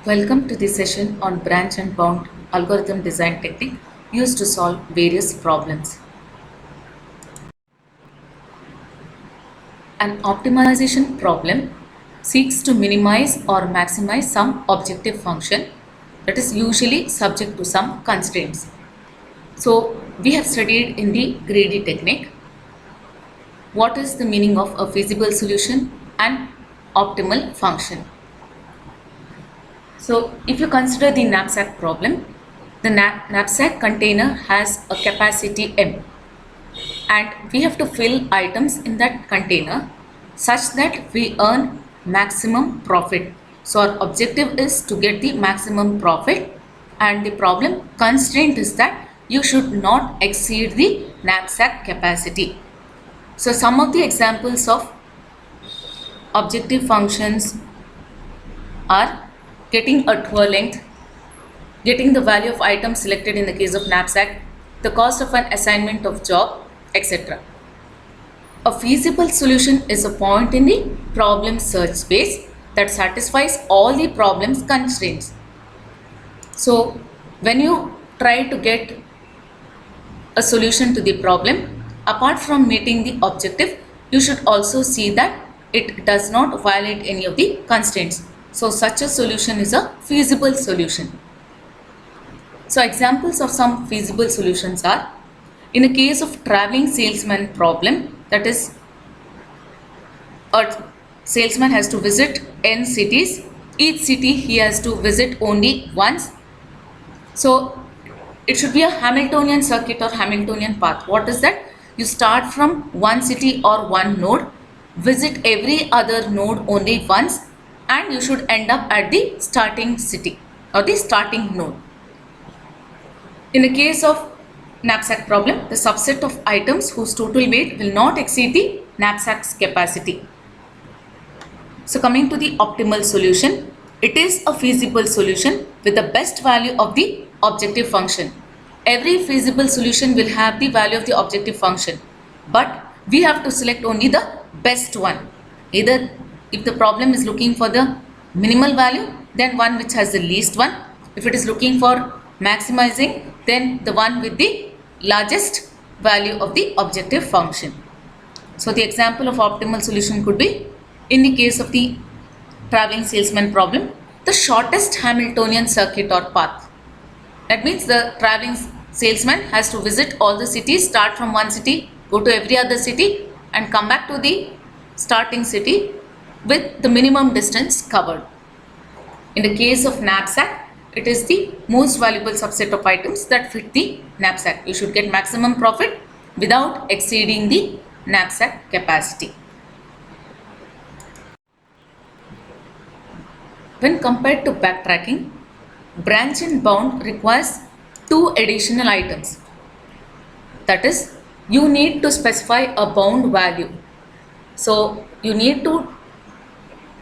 Welcome to the session on branch and bound algorithm design technique used to solve various problems. An optimization problem seeks to minimize or maximize some objective function that is usually subject to some constraints. So, we have studied in the greedy technique what is the meaning of a feasible solution and optimal function. So, if you consider the knapsack problem, the knapsack container has a capacity M and we have to fill items in that container such that we earn maximum profit. So, our objective is to get the maximum profit, and the problem constraint is that you should not exceed the knapsack capacity. So, some of the examples of objective functions are getting a tour length, getting the value of items selected in the case of knapsack, the cost of an assignment of job, etc. A feasible solution is a point in the problem search space that satisfies all the problem's constraints. So, when you try to get a solution to the problem, apart from meeting the objective, you should also see that it does not violate any of the constraints. So, such a solution is a feasible solution. So, examples of some feasible solutions are, in a case of traveling salesman problem, that is, a salesman has to visit n cities. Each city he has to visit only once. So, it should be a Hamiltonian circuit or Hamiltonian path. What is that? You start from one city or one node, visit every other node only once, and you should end up at the starting city or the starting node. In the case of knapsack problem, the subset of items whose total weight will not exceed the knapsack's capacity. So, coming to the optimal solution, it is a feasible solution with the best value of the objective function. Every feasible solution will have the value of the objective function, but we have to select only the best one. Either if the problem is looking for the minimal value, then one which has the least one. If it is looking for maximizing, then the one with the largest value of the objective function. So, the example of optimal solution could be, in the case of the traveling salesman problem, the shortest Hamiltonian circuit or path. That means the traveling salesman has to visit all the cities, start from one city, go to every other city and come back to the starting city with the minimum distance covered. In the case of knapsack, it is the most valuable subset of items that fit the knapsack. You should get maximum profit without exceeding the knapsack capacity. When compared to backtracking, branch and bound requires two additional items. That is, you need to specify a bound value. So, you need to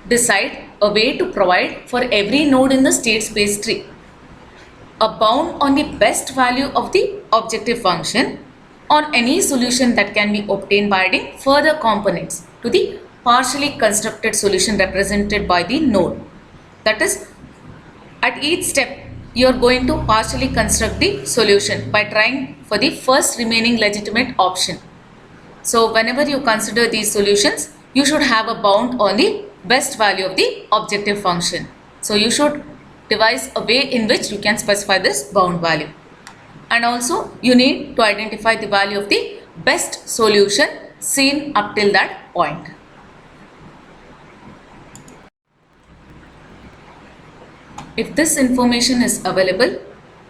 decide a way to provide for every node in the state space tree a bound on the best value of the objective function on any solution that can be obtained by adding further components to the partially constructed solution represented by the node. That is, at each step you are going to partially construct the solution by trying for the first remaining legitimate option. So, whenever you consider these solutions, you should have a bound on the best value of the objective function. So, you should devise a way in which you can specify this bound value. And also, you need to identify the value of the best solution seen up till that point. If this information is available,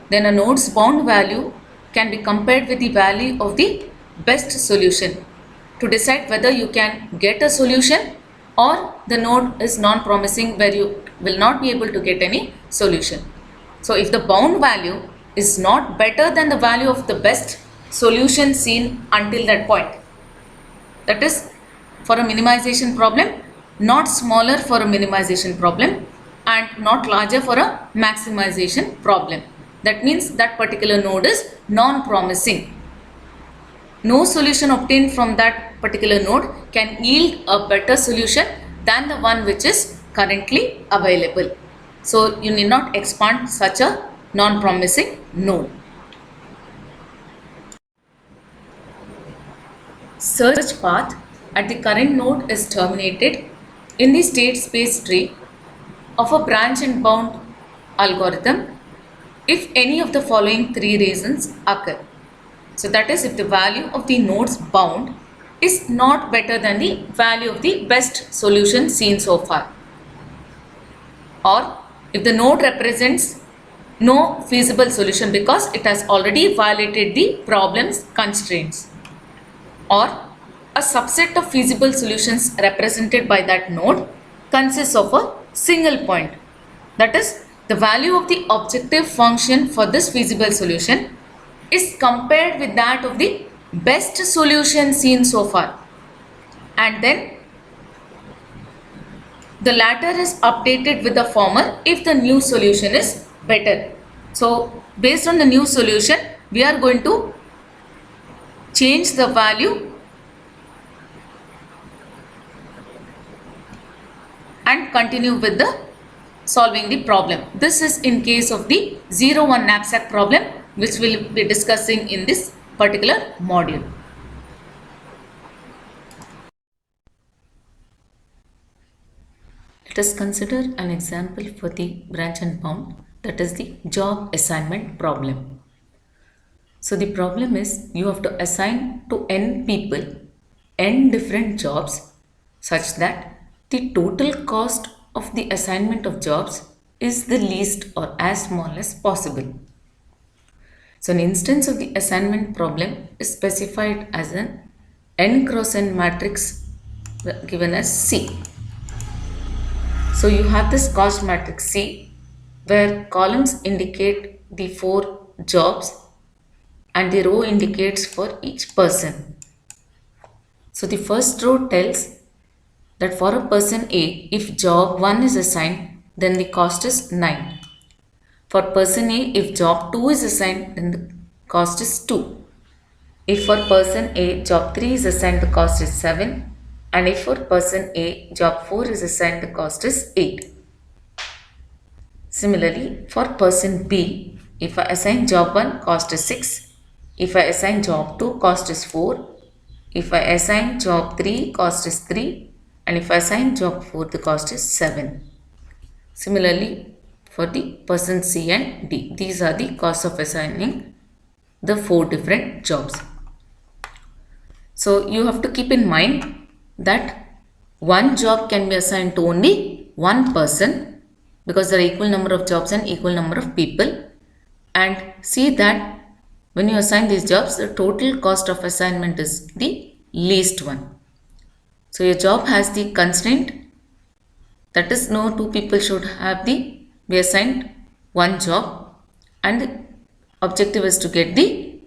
then a node's bound value can be compared with the value of the best solution to decide whether you can get a solution or the node is non-promising where you will not be able to get any solution. So, if the bound value is not better than the value of the best solution seen until that point. That is for a minimization problem, not smaller for a minimization problem and not larger for a maximization problem. That means that particular node is non-promising. No solution obtained from that particular node can yield a better solution than the one which is currently available. So you need not expand such a non-promising node. Search path at the current node is terminated in the state space tree of a branch and bound algorithm if any of the following three reasons occur. So that is, if the value of the nodes bound is not better than the value of the best solution seen so far, or if the node represents no feasible solution because it has already violated the problem's constraints, or a subset of feasible solutions represented by that node consists of a single point. That is, the value of the objective function for this feasible solution is compared with that of the best solution seen so far, and then the latter is updated with the former if the new solution is better. So based on the new solution, we are going to change the value and continue with the solving the problem. This is in case of the 0-1 knapsack problem, which we'll be discussing in this particular module. Let us consider an example for the branch and bound, that is the job assignment problem. So the problem is you have to assign to n people n different jobs such that the total cost of the assignment of jobs is the least or as small as possible. So an instance of the assignment problem is specified as an n cross n matrix given as C. So you have this cost matrix C where columns indicate the 4 jobs and the row indicates for each person. So the first row tells that for a person A, if job 1 is assigned, then the cost is 9. For person A, if job 2 is assigned, then the cost is 2. If for person A, job 3 is assigned, the cost is 7. And if for person A, job 4 is assigned, the cost is 8. Similarly, for person B, if I assign job 1, cost is 6. If I assign job 2, cost is 4. If I assign job 3, cost is 3. And if I assign job 4, the cost is 7. Similarly, for the person C and D, these are the costs of assigning the 4 different jobs. So you have to keep in mind that one job can be assigned to only one person because there are equal number of jobs and equal number of people, and see that when you assign these jobs, the total cost of assignment is the least one. So your job has the constraint, that is no two people should have be assigned one job, and the objective is to get the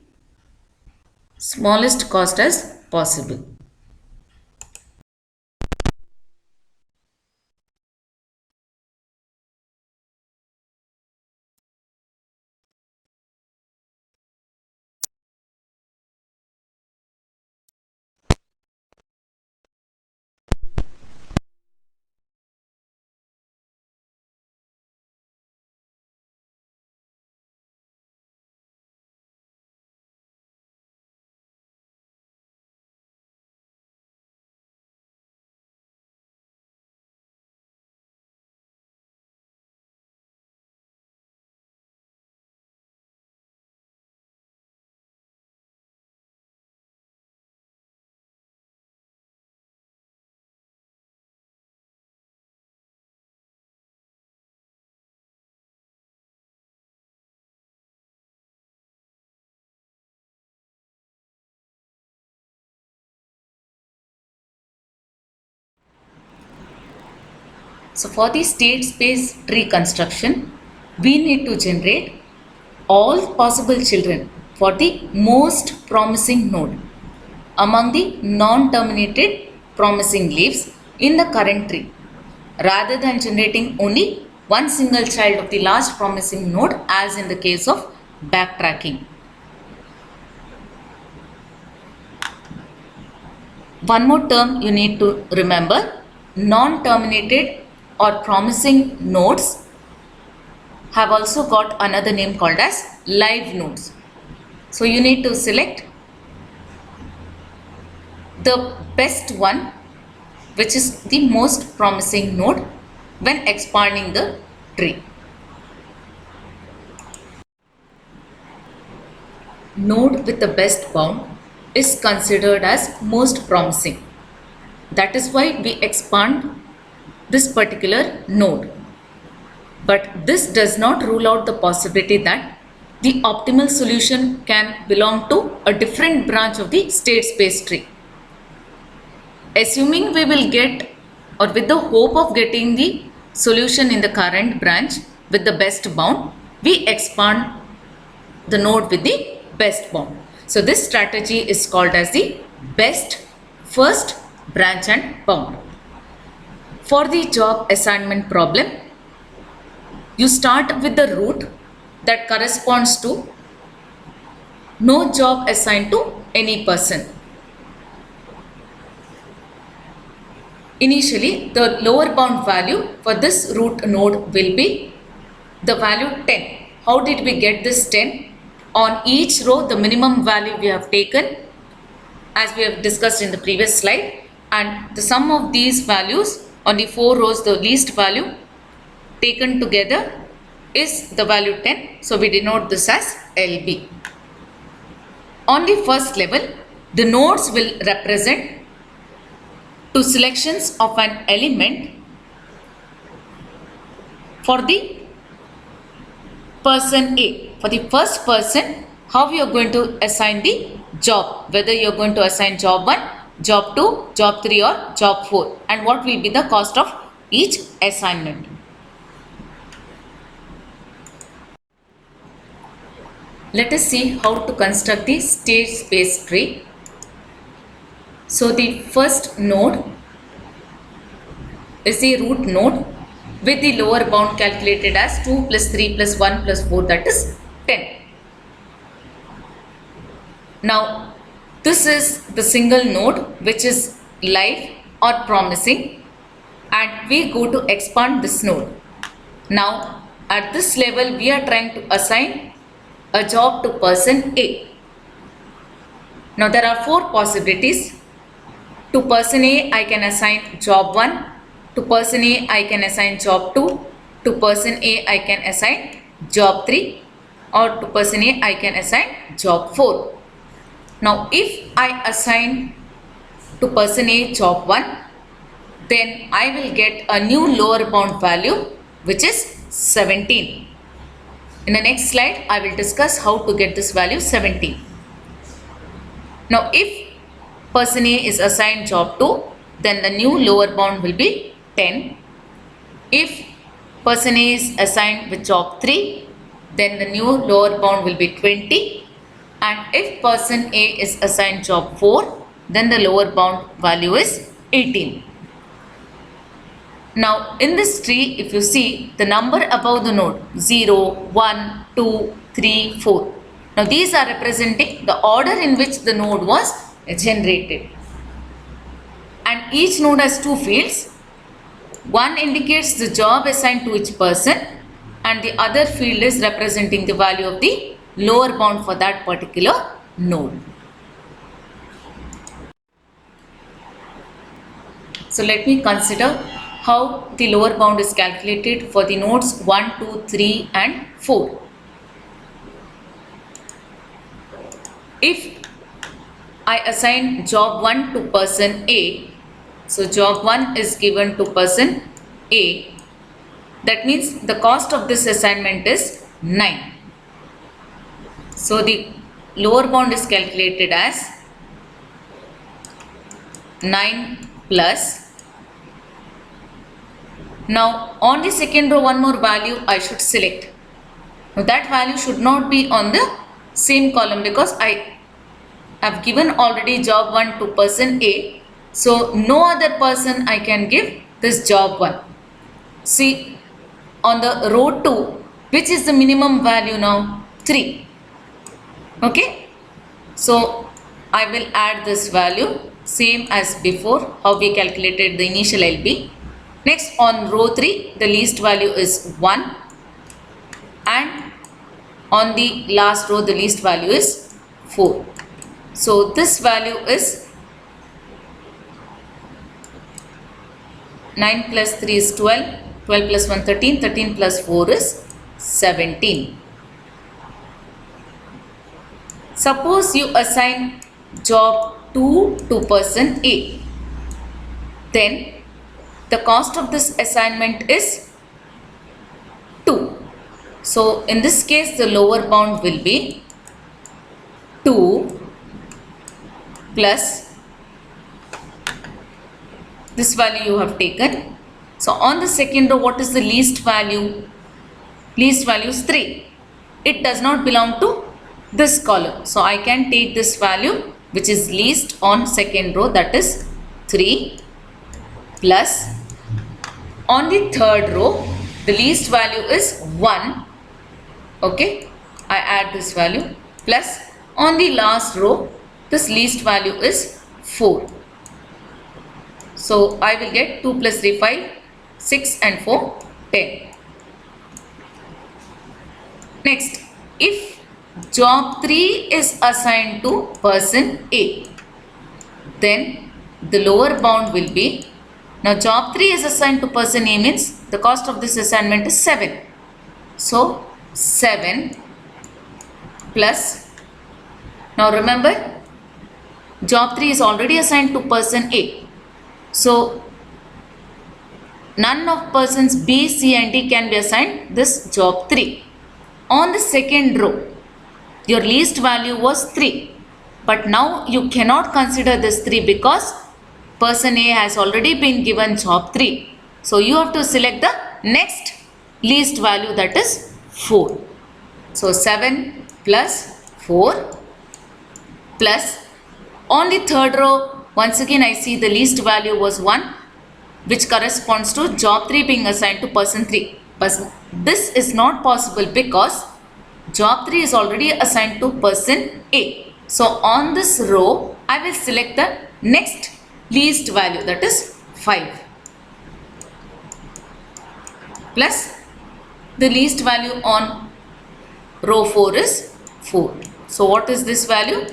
smallest cost as possible. So for the state space tree construction, we need to generate all possible children for the most promising node among the non-terminated promising leaves in the current tree, rather than generating only one single child of the last promising node as in the case of backtracking. One more term you need to remember: non-terminated or promising nodes have also got another name called as live nodes. So you need to select the best one, which is the most promising node when expanding the tree. Node with the best bound is considered as most promising. That is why we expand this particular node. But this does not rule out the possibility that the optimal solution can belong to a different branch of the state space tree. Assuming we will get, or with the hope of getting the solution in the current branch with the best bound, we expand the node with the best bound. So this strategy is called as the best first branch and bound. For the job assignment problem, you start with the root that corresponds to no job assigned to any person. Initially, the lower bound value for this root node will be the value 10. How did we get this 10? On each row, the minimum value we have taken, as we have discussed in the previous slide, and the sum of these values on the 4 rows, the least value taken together is the value 10. So we denote this as LB. On the first level, the nodes will represent two selections of an element for the person A. For the first person, how you are going to assign the job, whether you are going to assign job 1, job 2, job 3 or job 4, and what will be the cost of each assignment. Let us see how to construct the state space tree. So the first node is the root node with the lower bound calculated as 2 plus 3 plus 1 plus 4, that is 10. Now this is the single node which is live or promising, and we go to expand this node. Now at this level we are trying to assign a job to person A. Now there are 4 possibilities. To person A I can assign job 1, to person A I can assign job 2, to person A I can assign job 3, or to person A I can assign job 4. Now if I assign to person A job 1, then I will get a new lower bound value which is 17. In the next slide I will discuss how to get this value 17. Now if person A is assigned job 2, then the new lower bound will be 10. If person A is assigned with job 3, then the new lower bound will be 20. And if person A is assigned job 4, then the lower bound value is 18. Now in this tree, if you see the number above the node 0, 1, 2, 3, 4. Now these are representing the order in which the node was generated. And each node has 2 fields. One indicates the job assigned to each person, and the other field is representing the value of the lower bound for that particular node. So let me consider how the lower bound is calculated for the nodes 1, 2, 3 and 4. If I assign job 1 to person A, so job 1 is given to person A, that means the cost of this assignment is 9. So the lower bound is calculated as 9 plus. Now on the second row, one more value I should select. Now that value should not be on the same column because I have given already job 1 to person A. So no other person I can give this job 1. See, on the row 2, which is the minimum value now? 3. Okay. So I will add this value same as before, how we calculated the initial LB. Next, on row 3, the least value is 1, and on the last row, the least value is 4. So this value is 9 plus 3 is 12, 12 plus 1 13, 13 plus 4 is 17. Suppose you assign job 2 to person A. Then the cost of this assignment is 2. So in this case, the lower bound will be 2 plus this value you have taken. So on the second row, what is the least value? Least value is 3. It does not belong to this column. So I can take this value which is least on second row, that is 3, plus on the third row, the least value is 1. Okay, I add this value, plus on the last row, this least value is 4. So I will get 2 plus 3 5, 6 and 4 10. Next, if job 3 is assigned to person A, then the lower bound will be, now job 3 is assigned to person A means the cost of this assignment is 7. So 7 plus, now remember, job 3 is already assigned to person A. So none of persons B, C and D can be assigned this job 3. On the second row, your least value was 3. But now you cannot consider this 3 because person A has already been given job 3. So you have to select the next least value, that is 4. So 7 plus 4 plus on the third row, once again I see the least value was 1, which corresponds to job 3 being assigned to person 3. But this is not possible because job 3 is already assigned to person A. So on this row, I will select the next least value, that is 5, plus the least value on row 4 is 4. So what is this value?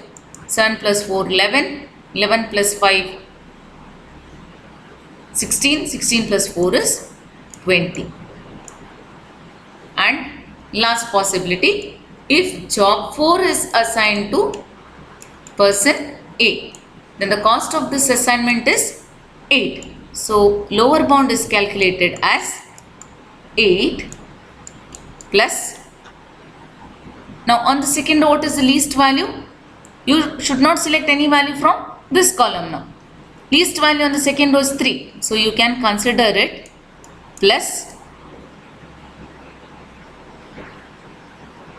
7 plus 4 11, 11 plus 5 16, 16 plus 4 is 20. And last possibility, if job 4 is assigned to person A, then the cost of this assignment is 8. So lower bound is calculated as 8 plus, now on the second row, what is the least value? You should not select any value from this column now. Least value on the second row is 3. So you can consider it, plus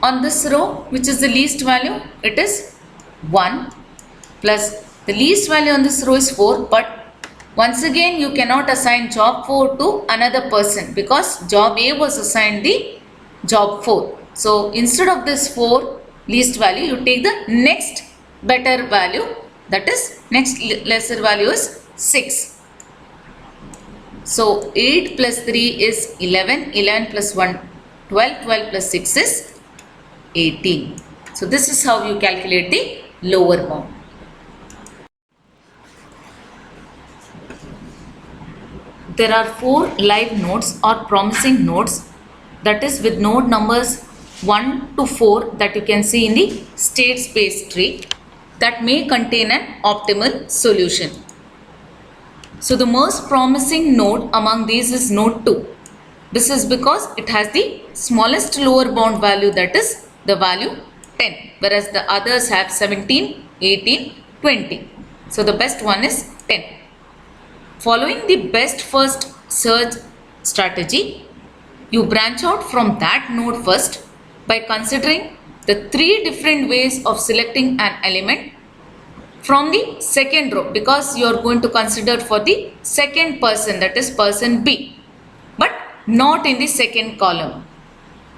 on this row, which is the least value, it is 1, plus the least value on this row is 4. But once again, you cannot assign job 4 to another person because job A was assigned the job 4. So instead of this 4 least value, you take the next better value, that is next lesser value is 6. So 8 plus 3 is 11, 11 plus 1 12, 12 plus 6 is 18. So this is how you calculate the lower bound. There are 4 live nodes or promising nodes, that is with node numbers 1 to 4 that you can see in the state space tree, that may contain an optimal solution. So the most promising node among these is node 2. This is because it has the smallest lower bound value, that is the value 10, whereas the others have 17, 18, 20. So the best one is 10. Following the best first search strategy, you branch out from that node first by considering the three different ways of selecting an element from the second row, because you are going to consider for the second person, that is person B, but not in the second column,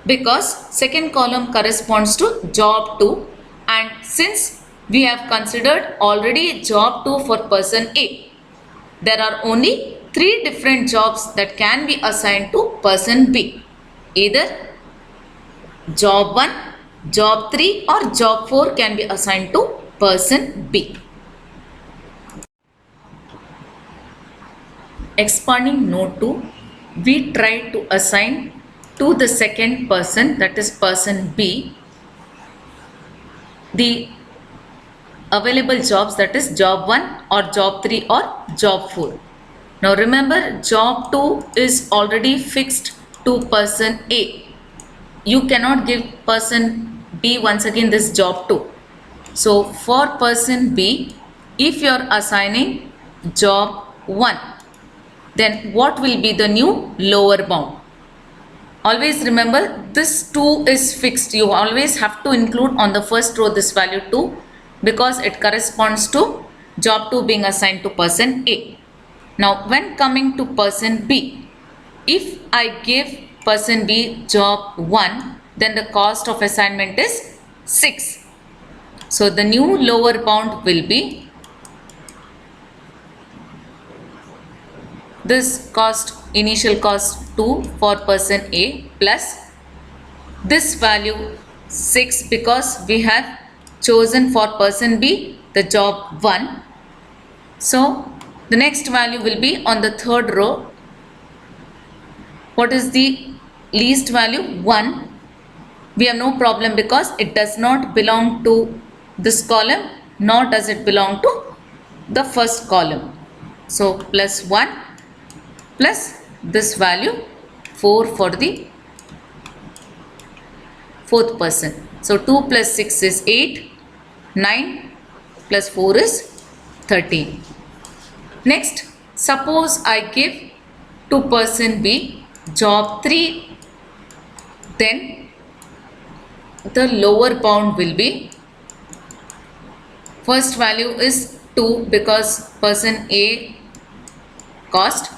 because second column corresponds to job 2, and since we have considered already job 2 for person A, there are only three different jobs that can be assigned to person B, either job 1, job 3 or job 4 can be assigned to person B. Expanding note 2, we try to assign to the second person, that is person B, the available jobs, that is job 1 or job 3 or job 4. Now remember, job 2 is already fixed to person A. You cannot give person B once again this job 2. So for person B, if you are assigning job 1, then what will be the new lower bound? Always remember, this 2 is fixed. You always have to include on the first row this value 2, because it corresponds to job 2 being assigned to person A. Now when coming to person B, if I give person B job 1, then the cost of assignment is 6. So the new lower bound will be this cost, initial cost 2 for person A, plus this value 6, because we have chosen for person B the job 1. So the next value will be on the third row. What is the least value? 1. We have no problem because it does not belong to this column, nor does it belong to the first column. So plus 1 plus this value 4 for the fourth person. So 2 plus 6 is 8, 9 plus 4 is 13. Next, suppose I give to person B job 3, then the lower bound will be, first value is 2 because person A cost.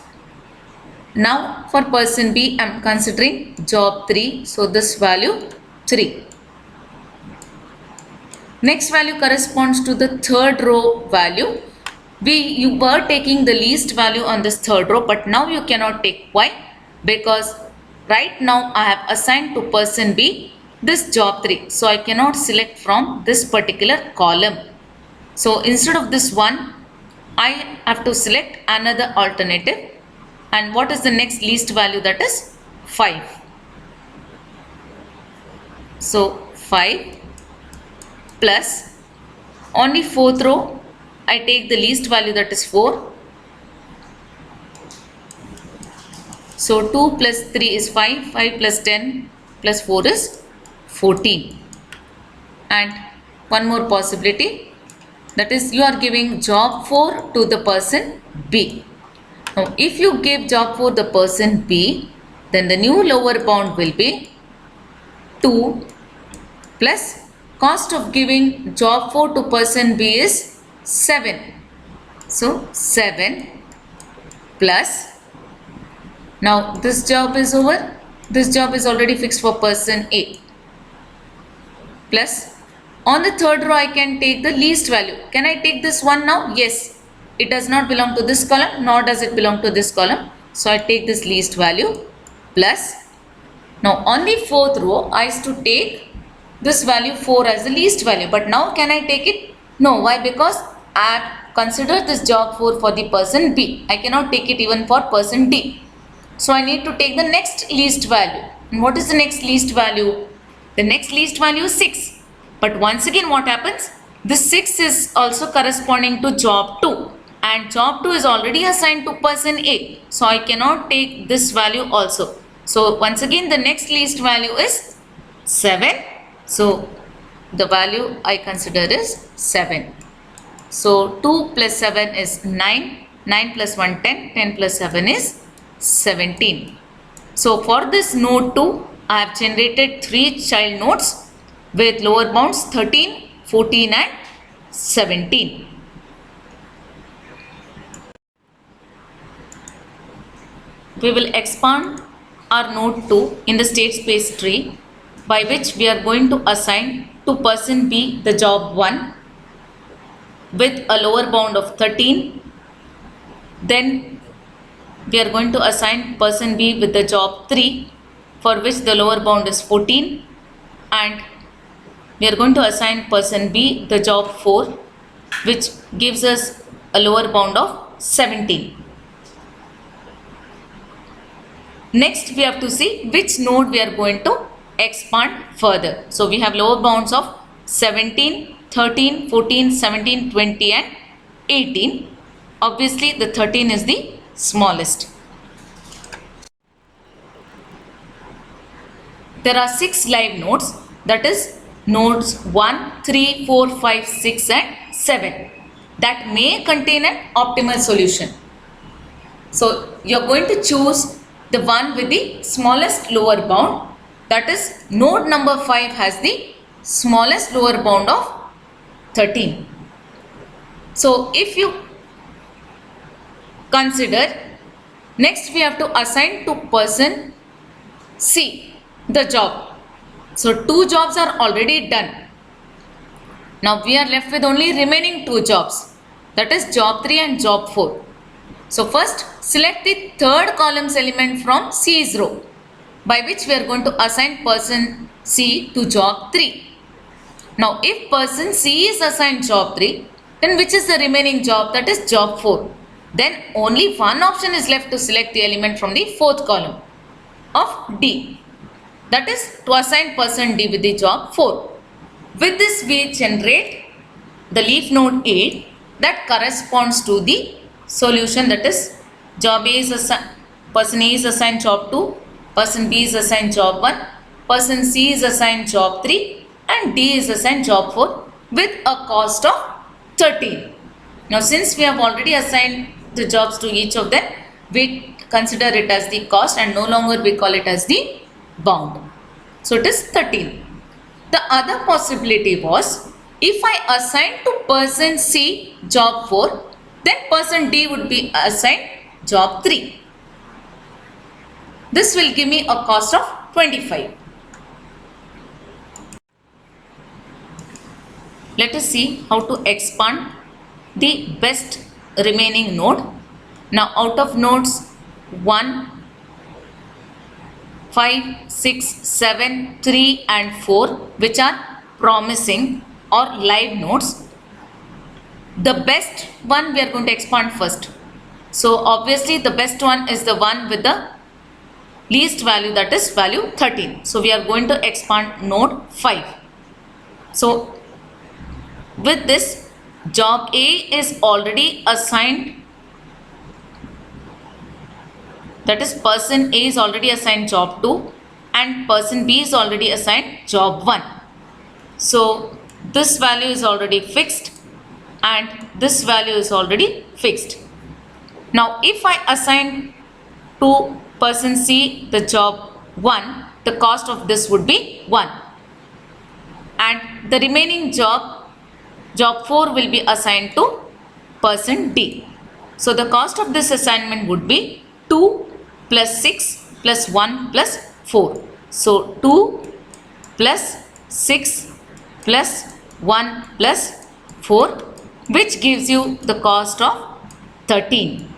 Now for person B I am considering job 3, so this value 3. Next value corresponds to the third row value. You were taking the least value on this third row, but now you cannot take. Why? Because right now I have assigned to person B this job 3, so I cannot select from this particular column. So instead of this one, I have to select another alternative. And what is the next least value? That is 5. So 5 plus, on the fourth row I take the least value, that is 4. So 2 plus 3 is 5, 5 plus 10 plus 4 is 14. And one more possibility, that is you are giving job 4 to the person B. Now if you give job 4 the person B, then the new lower bound will be 2 plus cost of giving job 4 to person B is 7. So 7 plus, now this job is over, this job is already fixed for person A, plus on the third row I can take the least value. Can I take this one now? Yes, it does not belong to this column, nor does it belong to this column. So I take this least value plus, now on the fourth row I used to take this value 4 as the least value, but now can I take it? No. Why? Because I have considered this job 4 for the person B. I cannot take it even for person D. So I need to take the next least value. And what is the next least value? The next least value is 6. But once again what happens? This 6 is also corresponding to job 2. And job 2 is already assigned to person A. So I cannot take this value also. So once again the next least value is 7. So the value I consider is 7. So 2 plus 7 is 9. 9 plus 1 10. 10 plus 7 is 17. So for this node 2, I have generated 3 child nodes. with lower bounds 13, 14 and 17. We will expand our node 2 in the state space tree, by which we are going to assign to person B the job 1 with a lower bound of 13. Then we are going to assign person B with the job 3, for which the lower bound is 14, and we are going to assign person B the job 4, which gives us a lower bound of 17. Next, we have to see which node we are going to expand further. So we have lower bounds of 17, 13, 14, 17, 20 and 18. Obviously, the 13 is the smallest. There are 6 live nodes, that is nodes 1, 3, 4, 5, 6 and 7 that may contain an optimal solution. So you are going to choose the one with the smallest lower bound, that is node number 5 has the smallest lower bound of 13. So if you consider, next we have to assign to person C the job. So 2 jobs are already done. Now we are left with only remaining 2 jobs, that is job 3 and job 4. So first select the third column's element from C's row, by which we are going to assign person C to job 3. Now if person C is assigned job 3, then which is the remaining job, that is job 4. Then only one option is left to select the element from the fourth column of D, that is to assign person D with the job 4. With this we generate the leaf node 8 that corresponds to the solution, that is job A is assigned, person A is assigned job 2, person B is assigned job 1, person C is assigned job 3 and D is assigned job 4 with a cost of 13. Now since we have already assigned the jobs to each of them, we consider it as the cost and no longer we call it as the bound. So it is 13. The other possibility was, if I assign to person C job 4, then person D would be assigned job 3. This will give me a cost of 25. Let us see how to expand the best remaining node. Now out of nodes 1, 5, 6, 7, 3 and 4, which are promising or live nodes, the best one we are going to expand first. So obviously the best one is the one with the least value, that is value 13. So we are going to expand node 5. So with this, job A is already assigned, that is person A is already assigned job 2 and person B is already assigned job 1. So this value is already fixed and this value is already fixed. Now if I assign to person C the job 1, the cost of this would be 1 and the remaining job 4 will be assigned to person D. So the cost of this assignment would be 2 plus 6 plus 1 plus 4. So 2 plus 6 plus 1 plus 4, which gives you the cost of 13.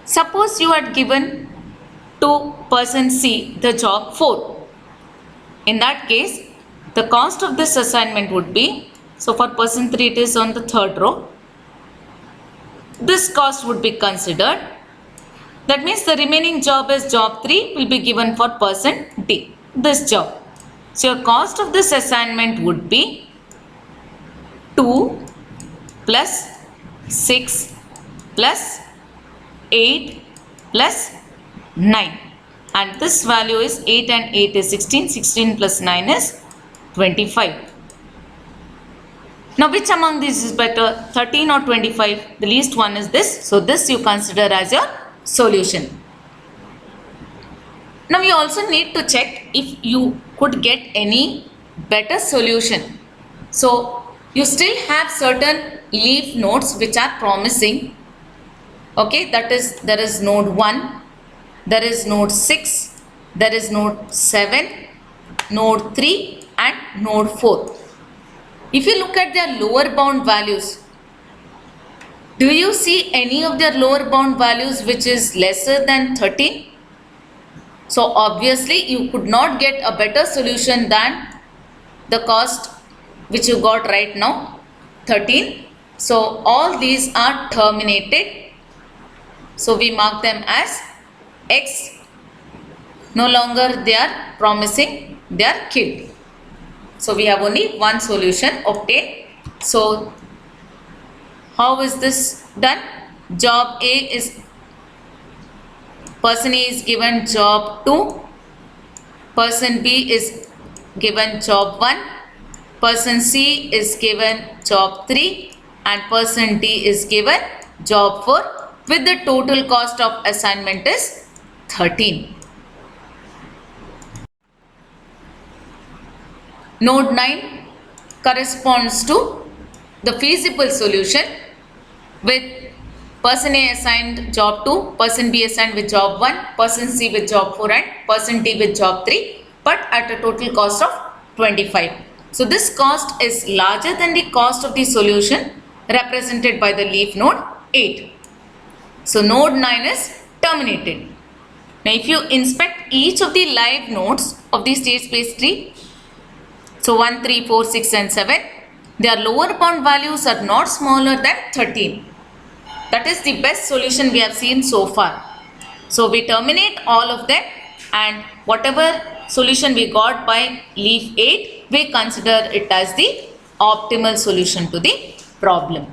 Suppose you had given to person C the job 4. In that case, the cost of this assignment would be, so for person 3 it is on the third row. This cost would be considered. That means the remaining job is job 3 will be given for person D, this job. So your cost of this assignment would be 2 plus 6 plus 8 plus 9 and this value is 8 and 8 is 16, 16 plus 9 is 25. Now which among these is better, 13 or 25? The least one is this. So this you consider as your solution. Now we also need to check if you could get any better solution. So you still have certain leaf nodes which are promising. Okay, that is, there is node 1, there is node 6, there is node 7, node 3 and node 4. If you look at their lower bound values, do you see any of their lower bound values which is lesser than 13? So obviously you could not get a better solution than the cost which you got right now, 13. So all these are terminated. So we mark them as X. No longer they are promising, they are killed. So we have only one solution obtained. So how is this done? Job A is, person A is given job 2, person B is given job 1, person C is given job 3 and person D is given job 4 with the total cost of assignment is 13. Node 9 corresponds to the feasible solution with person A assigned job 2, person B assigned with job 1, person C with job 4 and person D with job 3, but at a total cost of 25. So this cost is larger than the cost of the solution represented by the leaf node 8. So node 9 is terminated. Now if you inspect each of the live nodes of the state space tree, so 1, 3, 4, 6 and 7, their lower bound values are not smaller than 13. That is the best solution we have seen so far. So we terminate all of them and whatever solution we got by leaf 8, we consider it as the optimal solution to the problem.